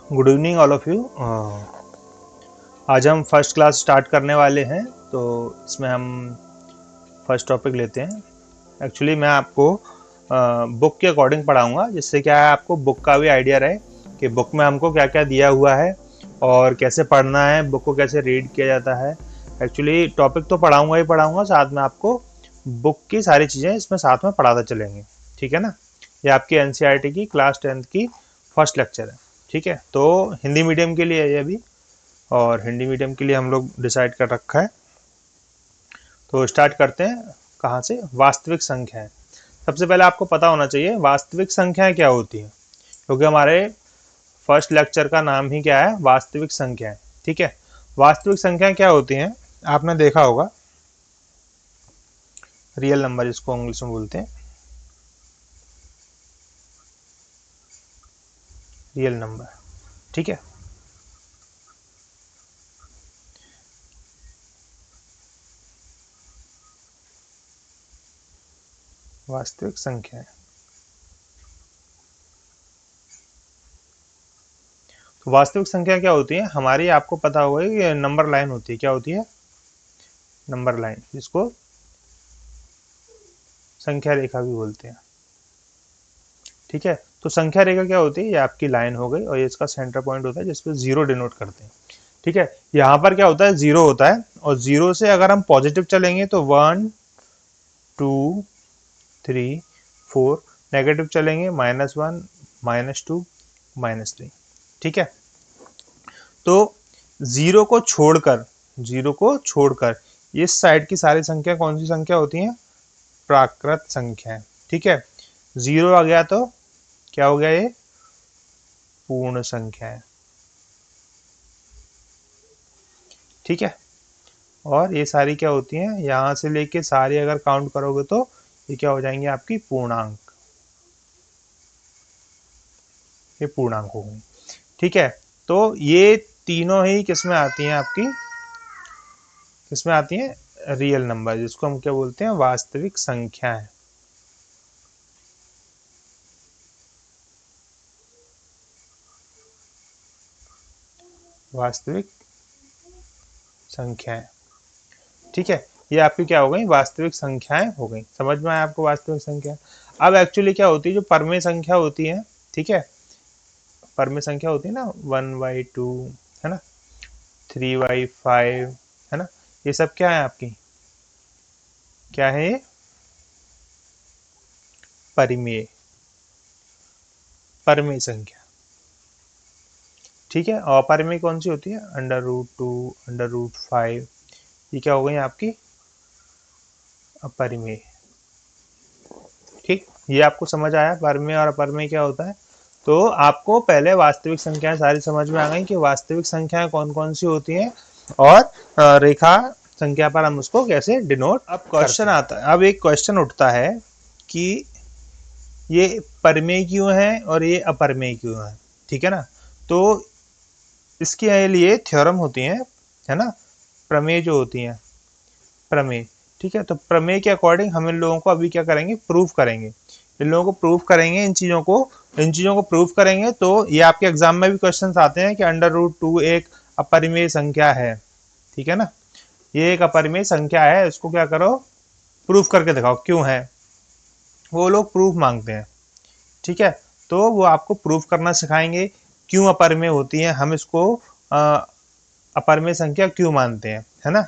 Good evening all of you. आज हम first class start करने वाले हैं, तो इसमें हम फर्स्ट टॉपिक लेते हैं। एक्चुअली मैं आपको बुक के अकॉर्डिंग पढ़ाऊंगा, जिससे क्या है आपको बुक का भी आइडिया रहे कि बुक में हमको क्या क्या दिया हुआ है और कैसे पढ़ना है, बुक को कैसे रीड किया जाता है। एक्चुअली टॉपिक तो पढ़ाऊंगा ही पढ़ाऊंगा, साथ में आपको बुक की सारी चीज़ें इसमें साथ में पढ़ाते चलेंगे। ठीक है ना। ये आपकी एनसीईआरटी की क्लास 10th की फर्स्ट लेक्चर है। ठीक है, तो हिंदी मीडियम के लिए है ये अभी, और हिंदी मीडियम के लिए हम लोग डिसाइड कर रखा है। तो स्टार्ट करते हैं। कहाँ से? वास्तविक संख्याएं। सबसे पहले आपको पता होना चाहिए वास्तविक संख्याएं क्या होती हैं, क्योंकि हमारे फर्स्ट लेक्चर का नाम ही क्या है? वास्तविक संख्याएं। ठीक है, वास्तविक संख्याएं क्या होती हैं? आपने देखा होगा रियल नंबर, जिसको इंग्लिश में बोलते हैं रियल नंबर। ठीक है, वास्तविक संख्याएं। तो वास्तविक संख्या क्या होती है हमारी? आपको पता होगा कि नंबर लाइन होती है। क्या होती है? नंबर लाइन, जिसको संख्या रेखा भी बोलते हैं। ठीक है, तो संख्या रेखा क्या होती है? ये आपकी लाइन हो गई, और ये इसका सेंटर पॉइंट होता है, जिसपे जीरो डिनोट करते हैं। ठीक है, यहाँ पर क्या होता है? जीरो होता है, और जीरो से अगर हम पॉजिटिव चलेंगे तो 1 2 3 4, नेगेटिव चलेंगे -1 -2 -3। ठीक है, तो जीरो को छोड़कर इस साइड की सारी संख्या कौन सी संख्या होती है? प्राकृत संख्या। ठीक है, जीरो आ गया तो क्या हो गया? ये पूर्ण संख्या है। ठीक है, और ये सारी क्या होती हैं? यहाँ से लेके सारी अगर काउंट करोगे तो ये क्या हो जाएंगे? आपकी पूर्णांक। ये पूर्णांक हो गई। ठीक है, तो ये तीनों ही किसमें आती हैं? आपकी किसमें आती हैं? रियल नंबर, जिसको हम क्या बोलते हैं? वास्तविक संख्या है। वास्तविक संख्याएं। ठीक है, ये आपकी क्या हो गई? वास्तविक संख्याएं हो गई। समझ में आया आपको वास्तविक संख्या? अब एक्चुअली क्या होती है? जो परमेय संख्या होती है, ठीक है, परमेय संख्या होती है ना, 1/2, है ना, 3/5, है ना, ये सब क्या है आपकी? क्या है ये? परिमेय, परमेय संख्या। ठीक है, और अपरिमेय कौन सी होती है? √2, √5, ये क्या हो गई आपकी? अपरिमेय। ठीक, ये आपको समझ आया परमेय और अपरिमेय क्या होता है? तो आपको पहले वास्तविक संख्याएं सारी समझ में आ गई कि वास्तविक संख्याएं कौन कौन सी होती हैं, और रेखा संख्या पर हम उसको कैसे डिनोट। अब क्वेश्चन आता है, अब एक क्वेश्चन उठता है कि ये परिमेय क्यों है और ये अपरिमेय क्यों है? ठीक है ना, तो इसके लिए थ्योरम होती है ना, प्रमेय जो होती हैं, प्रमेय। ठीक है, तो प्रमेय के अकॉर्डिंग हम इन लोगों को अभी क्या करेंगे? प्रूफ करेंगे। इन लोगों को प्रूफ करेंगे, इन चीज़ों को प्रूफ करेंगे। तो ये आपके एग्जाम में भी क्वेश्चंस आते हैं कि √2 एक अपरिमेय संख्या है। ठीक है ना, ये एक अपरिमेय संख्या है, इसको क्या करो? प्रूफ करके दिखाओ क्यों है। वो लोग प्रूफ मांगते हैं। ठीक है, तो वो आपको प्रूफ करना सिखाएंगे, क्यों अपरिमेय होती है, हम इसको अपरिमेय संख्या क्यों मानते हैं, है ना।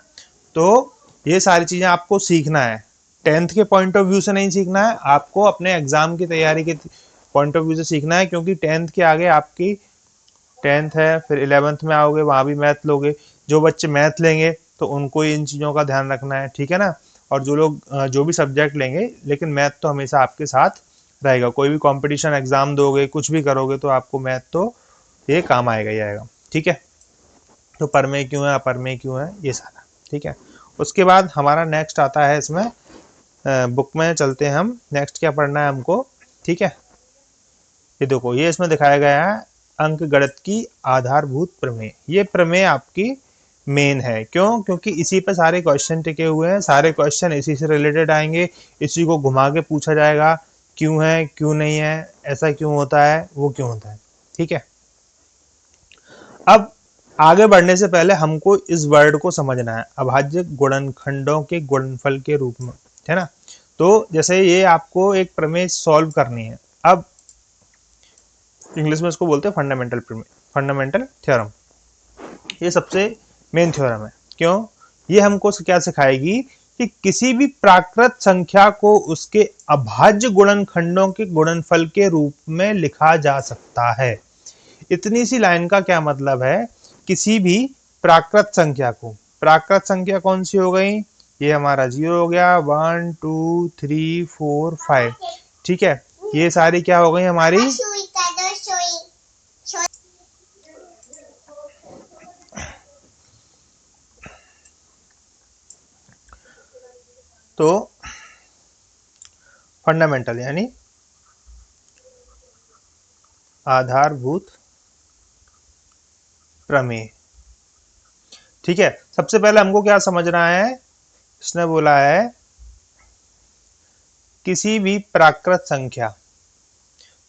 तो ये सारी चीजें आपको सीखना है। 10th के पॉइंट ऑफ व्यू से नहीं सीखना है, आपको अपने एग्जाम की तैयारी के पॉइंट ऑफ व्यू से सीखना है, क्योंकि 10th के आगे आपकी 10th है, फिर 11th में आओगे, वहां भी मैथ लोगे। जो बच्चे मैथ लेंगे तो उनको इन चीज़ों का ध्यान रखना है। ठीक है ना, और जो लोग जो भी सब्जेक्ट लेंगे, लेकिन मैथ तो हमेशा आपके साथ रहेगा। कोई भी कंपटीशन एग्जाम दोगे, कुछ भी करोगे, तो आपको मैथ तो ये काम आएगा ही आएगा। ठीक है, तो परमेय क्यों है, अपरमेय क्यों है, ये सारा। ठीक है, उसके बाद हमारा नेक्स्ट आता है इसमें, बुक में चलते हैं हम। नेक्स्ट क्या पढ़ना है हमको? ठीक है, ये देखो, ये इसमें दिखाया गया है अंक गणित की आधारभूत प्रमेय। ये प्रमेय आपकी मेन है। क्यों? क्योंकि इसी पे सारे क्वेश्चन टिके हुए हैं, सारे क्वेश्चन इसी से रिलेटेड आएंगे, इसी को घुमा के पूछा जाएगा, क्यों है, क्यों नहीं है, ऐसा क्यों होता है, वो क्यों होता है। ठीक है, अब आगे बढ़ने से पहले हमको इस वर्ड को समझना है, अभाज्य गुणनखंडों के गुणनफल के रूप में, है ना। तो जैसे ये आपको एक प्रमेय सॉल्व करनी है, अब इंग्लिश में इसको बोलते हैं फंडामेंटल प्रमेय, फंडामेंटल थ्योरम। ये सबसे मेन थ्योरम है। क्यों? ये हमको क्या सिखाएगी कि किसी भी प्राकृत संख्या को उसके अभाज्य गुणनखंडों के गुणनफल के रूप में लिखा जा सकता है। इतनी सी लाइन का क्या मतलब है? किसी भी प्राकृत संख्या को, प्राकृत संख्या कौन सी हो गई? ये हमारा 0 हो गया, 1 2 3 4 5, ठीक है। ये सारी क्या हो गई हमारी? तो फंडामेंटल यानी आधारभूत प्रमेय, ठीक है। सबसे पहले हमको क्या समझना है? इसने बोला है किसी भी प्राकृत संख्या,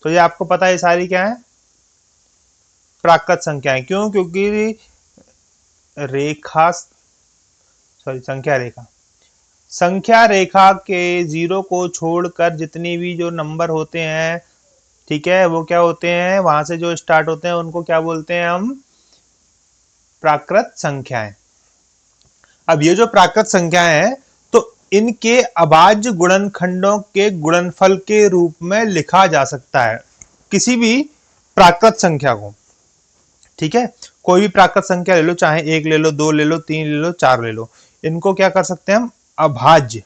तो ये आपको पता है ये सारी क्या है? प्राकृत संख्याएं। क्यों? क्योंकि रेखा, सॉरी संख्या रेखा, संख्या रेखा के 0 को छोड़कर जितनी भी जो नंबर होते हैं, ठीक है, वो क्या होते हैं? वहां से जो स्टार्ट होते हैं उनको क्या बोलते हैं हम? प्राकृत संख्याएं। अब ये जो प्राकृत संख्याएं हैं, तो इनके अभाज्य गुणनखंडों के गुणनफल के रूप में लिखा जा सकता है किसी भी प्राकृत संख्या को, ठीक है। कोई भी प्राकृत संख्या ले लो, चाहे 1 ले लो, 2 ले लो, 3 ले लो, 4 ले लो, इनको क्या कर सकते हैं हम? अभाज्य,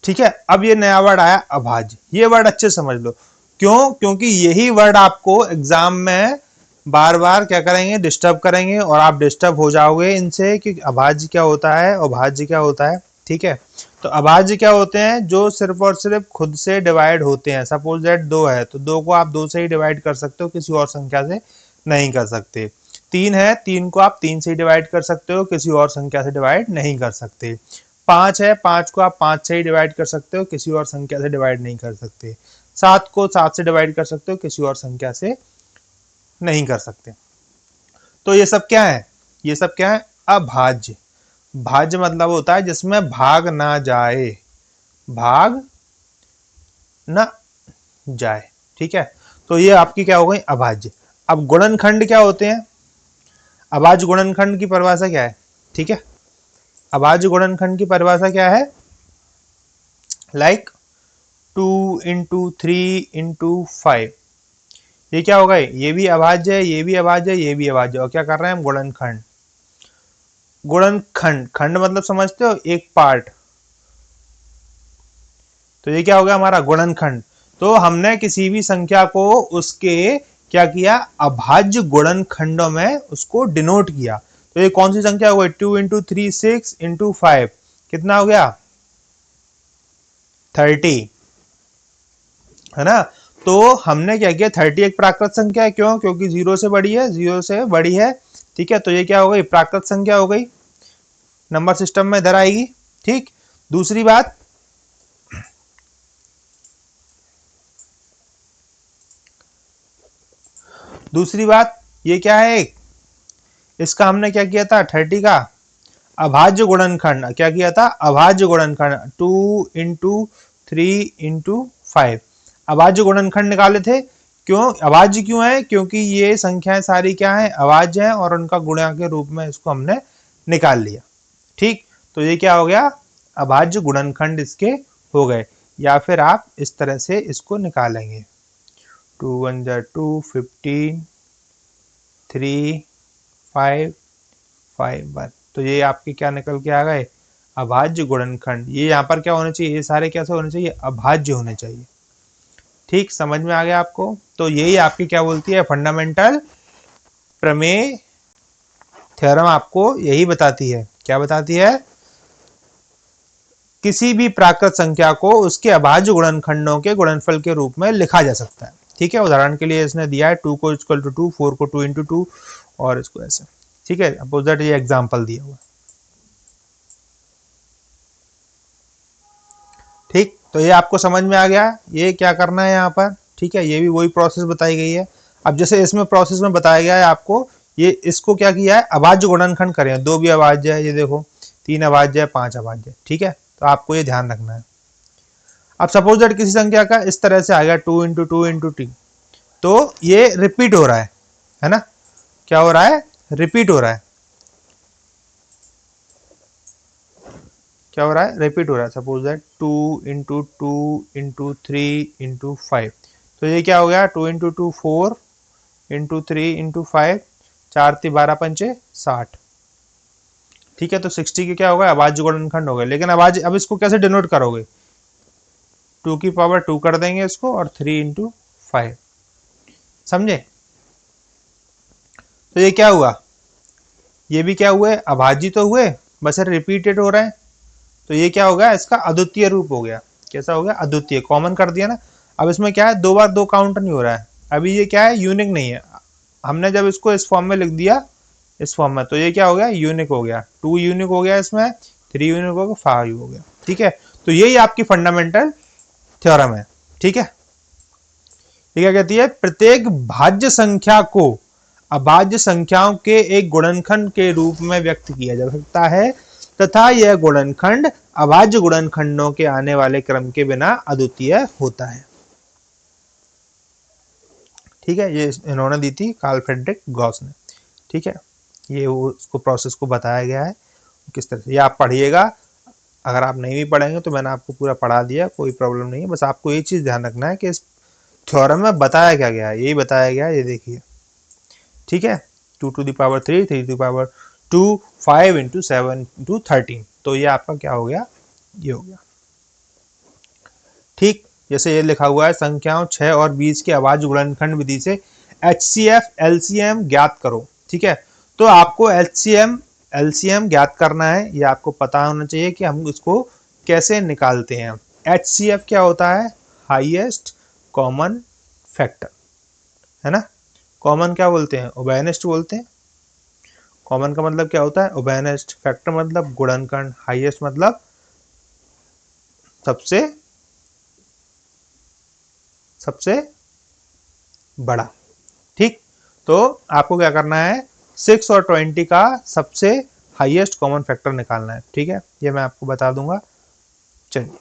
ठीक है। अब ये नया वर्ड आया अभाज्य, ये वर्ड अच्छे समझ लो। क्यों? क्योंकि यही वर्ड आपको एग्जाम में बार बार क्या करेंगे? डिस्टर्ब करेंगे, और आप डिस्टर्ब हो जाओगे इनसे कि अभाज्य क्या होता है, अभाज्य क्या होता है, ठीक है। तो अभाज्य क्या होते हैं? जो सिर्फ और सिर्फ खुद से डिवाइड होते हैं। सपोज दैट 2 है, तो 2 को आप 2 से ही डिवाइड कर सकते हो, किसी और संख्या से नहीं कर सकते। 3 है, 3 को आप 3 से ही डिवाइड कर सकते हो, किसी और संख्या से डिवाइड नहीं कर सकते। 5 है, 5 को आप 5 से ही डिवाइड कर सकते हो, किसी और संख्या से डिवाइड नहीं कर सकते। 7 को 7 से डिवाइड कर सकते हो, किसी और संख्या से नहीं कर सकते। तो ये सब क्या है? ये सब क्या है? अभाज्य। भाज्य मतलब होता है जिसमें भाग ना जाए, भाग ना जाए, ठीक है। तो ये आपकी क्या हो गई? अभाज्य। अब गुणनखंड क्या होते हैं? अभाज्य गुणनखंड की परिभाषा क्या है? ठीक है, अभाज्य गुणनखंड की परिभाषा क्या है? लाइक 2 इंटू 3 इंटू 5, ये क्या होगा? ये भी अभाज्य है, ये भी अभाज्य है, ये भी अभाज्य है, और क्या कर रहे हैं हम? गुणनखंड। गुणनखंड, खंड मतलब समझते हो? एक पार्ट। तो ये क्या हो गया हमारा? गुणनखंड। तो हमने किसी भी संख्या को उसके क्या किया? अभाज्य गुणनखंडों में उसको डिनोट किया। तो ये कौन सी संख्या हो गई? 2 इंटू 3 6 इंटू 5, कितना हो गया? 30, है ना। तो हमने क्या किया? 30 एक प्राकृत संख्या है। क्यों? क्योंकि 0 से बड़ी है, 0 से बड़ी है, ठीक है। तो ये क्या हो गई? प्राकृत संख्या हो गई, नंबर सिस्टम में इधर आएगी, ठीक। दूसरी बात, दूसरी बात ये क्या है? इसका हमने क्या किया था? 30 का अभाज्य गुणनखंड क्या किया था? अभाज्य गुणनखंड 2 इंटू 3 इंटू 5, अभाज्य गुणनखंड निकाले थे। क्यों अभाज्य क्यों है? क्योंकि ये संख्याएं सारी क्या है? अभाज्य हैं, और उनका गुणा के रूप में इसको हमने निकाल लिया, ठीक। तो ये क्या हो गया? अभाज्य गुणनखंड इसके हो गए। या फिर आप इस तरह से इसको निकालेंगे, 2 1 2 15 3 5 5 1, तो ये आपके क्या निकल के आ गए? अभाज्य गुणनखंड। ये यहाँ पर क्या होने चाहिए? ये सारे कैसे होने चाहिए? अभाज्य होने चाहिए, ठीक। समझ में आ गया आपको? तो यही आपकी क्या बोलती है? फंडामेंटल प्रमेय थ्योरम आपको यही बताती है। क्या बताती है? किसी भी प्राकृत संख्या को उसके अभाज्य गुणनखंडों के गुणनफल के रूप में लिखा जा सकता है, ठीक है। उदाहरण के लिए इसने दिया है 2 को इक्वल टू 2, 4 को 2 इंटू 2, और इसको ऐसे, ठीक है। सपोज दैट ये एग्जांपल दिया हुआ, ठीक। तो ये आपको समझ में आ गया ये क्या करना है यहाँ पर, ठीक है। ये भी वही प्रोसेस बताई गई है। अब जैसे इसमें प्रोसेस में बताया गया है आपको, ये इसको क्या किया है, अभाज्य गुणनखंड करें, 2 भी अभाज्य है, ये देखो 3 अभाज्य है, 5 अभाज्य है, ठीक है। तो आपको ये ध्यान रखना है। अब सपोज दैट किसी संख्या का इस तरह से आ गया 2 इंटू 2 इंटू टी, तो ये रिपीट हो रहा है ना, क्या हो रहा है, रिपीट हो रहा है, क्या हो रहा है, रिपीट हो रहा है। Suppose that 2 into 2 into 3 into 5, तो ये क्या हो गया, 2 इंटू 2 4 इंटू 3 इंटू 5, 4 × 12 पंचे 60, ठीक है। तो 60 के क्या होगा, अभाज्य गुणनखंड हो गए। लेकिन अभाज्य, अब इसको कैसे डिनोट करोगे, 2 की पावर 2 कर देंगे इसको, और 3 इंटू 5, समझे। तो ये क्या हुआ, ये भी क्या हुए, अभाज्य तो हुए, बस रिपीटेड हो रहे हैं। तो ये क्या हो गया, इसका अद्वितीय रूप हो गया। कैसा हो गया, अद्वितीय, कॉमन कर दिया ना। अब इसमें क्या है, 2 बार 2 काउंट नहीं हो रहा है, अभी ये क्या है, यूनिक नहीं है। हमने जब इसको इस फॉर्म में लिख दिया, इस फॉर्म में, तो ये क्या हो गया, यूनिक हो गया। 2 यूनिक हो गया, इसमें 3 यूनिक हो गया, 5 हो गया, ठीक है। तो यही आपकी फंडामेंटल थ्योरम है, ठीक है। ये क्या कहती है, प्रत्येक भाज्य संख्या को अभाज्य संख्याओं के एक गुणनखंड के रूप में व्यक्त किया जा सकता है, तथा यह गुणनखंड अभाज्य गुणनखंडों के आने वाले क्रम के बिना अद्वितीय होता है, ठीक है। ये इन्होंने दी थी कार्ल फ्रेडरिक गॉस ने, ठीक है। ये वो उसको प्रोसेस को बताया गया है किस तरह से, ये आप पढ़िएगा। अगर आप नहीं भी पढ़ेंगे तो मैंने आपको पूरा पढ़ा दिया, कोई प्रॉब्लम नहीं है। बस आपको ये चीज ध्यान रखना है कि इस थ्योरम में बताया क्या गया है, यही बताया गया है, ये देखिए, ठीक है। 2 to the power 3, 3 to the power 2, 5 into 7 into 13, तो ये आपका क्या हो गया, ये हो गया, ठीक। जैसे ये लिखा हुआ है, संख्याओं 6 और 20 के अभाज्य गुणनखंड विधि से HCF LCM ज्ञात करो, ठीक है। तो आपको HCM LCM ज्ञात करना है, ये आपको पता होना चाहिए कि हम इसको कैसे निकालते हैं। HCF क्या होता है, हाईएस्ट कॉमन फैक्टर, है ना। कॉमन क्या बोलते हैं, उभयनिष्ठ बोलते हैं। कॉमन का मतलब क्या होता है, उभयनिष्ठ। फैक्टर मतलब गुणनखंड। हाईएस्ट मतलब सबसे सबसे बड़ा, ठीक। तो आपको क्या करना है, 6 और 20 का सबसे हाईएस्ट कॉमन फैक्टर निकालना है, ठीक है। ये मैं आपको बता दूंगा, चलिए।